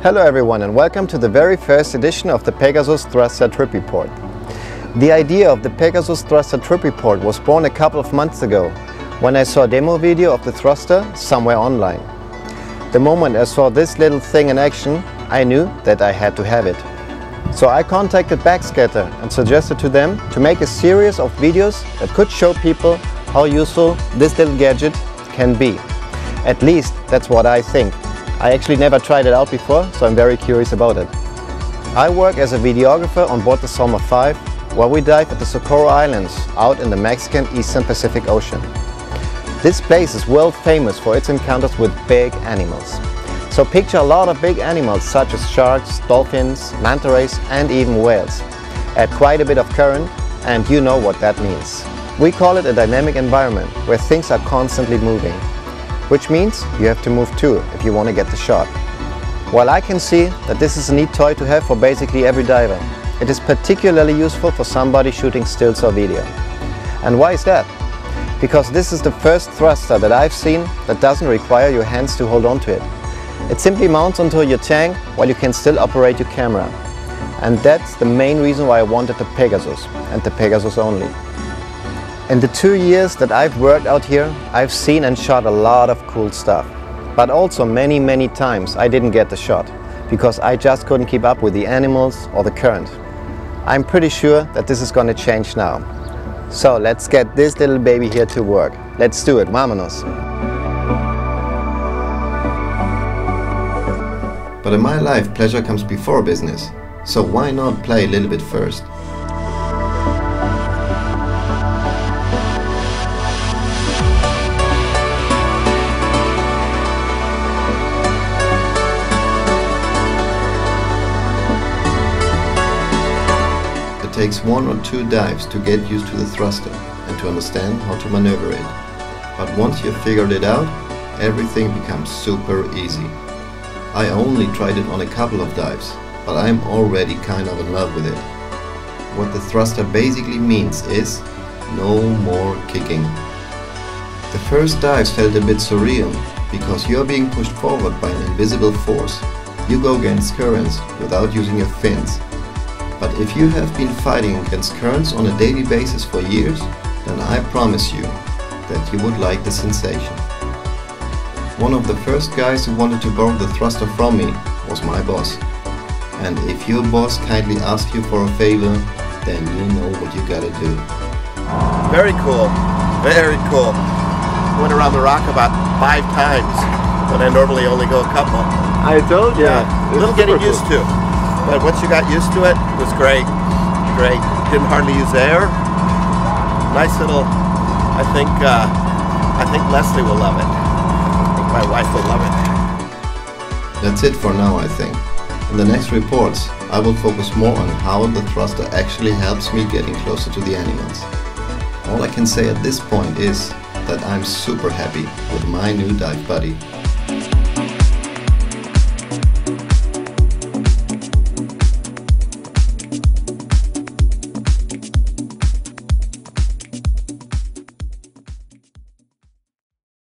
Hello everyone and welcome to the very first edition of the Pegasus Thruster Trip Report. The idea of the Pegasus Thruster Trip Report was born a couple of months ago when I saw a demo video of the thruster somewhere online. The moment I saw this little thing in action, I knew that I had to have it. So I contacted Backscatter and suggested to them to make a series of videos that could show people how useful this little gadget can be. At least that's what I think. I actually never tried it out before, so I'm very curious about it. I work as a videographer on board the Solmar 5, where we dive at the Socorro Islands out in the Mexican Eastern Pacific Ocean. This place is world famous for its encounters with big animals. So picture a lot of big animals such as sharks, dolphins, manta rays and even whales. Add quite a bit of current and you know what that means. We call it a dynamic environment where things are constantly moving. Which means you have to move too if you want to get the shot. While I can see that this is a neat toy to have for basically every diver, it is particularly useful for somebody shooting stills or video. And why is that? Because this is the first thruster that I've seen that doesn't require your hands to hold on to it. It simply mounts onto your tank while you can still operate your camera. And that's the main reason why I wanted the Pegasus, and the Pegasus only. In the 2 years that I've worked out here, I've seen and shot a lot of cool stuff. But also many times I didn't get the shot, because I just couldn't keep up with the animals or the current. I'm pretty sure that this is gonna change now. So let's get this little baby here to work. Let's do it, vámonos! But in my life, pleasure comes before business. So why not play a little bit first? It takes 1 or 2 dives to get used to the thruster and to understand how to maneuver it. But once you've figured it out, everything becomes super easy. I only tried it on a couple of dives, but I'm already kind of in love with it. What the thruster basically means is no more kicking. The first dives felt a bit surreal because you're being pushed forward by an invisible force. You go against currents without using your fins. But if you have been fighting against currents on a daily basis for years, then I promise you that you would like the sensation. One of the first guys who wanted to borrow the thruster from me was my boss. And if your boss kindly asks you for a favor, then you know what you gotta do. Very cool, very cool. Went around the rock about 5 times, but I normally only go a couple. I told you. Yeah, a little getting used to. But once you got used to it, it was great. Great. Didn't hardly use air. Nice little, I think Leslie will love it. I think my wife will love it. That's it for now, I think. In the next reports, I will focus more on how the thruster actually helps me getting closer to the animals. All I can say at this point is that I'm super happy with my new dive buddy.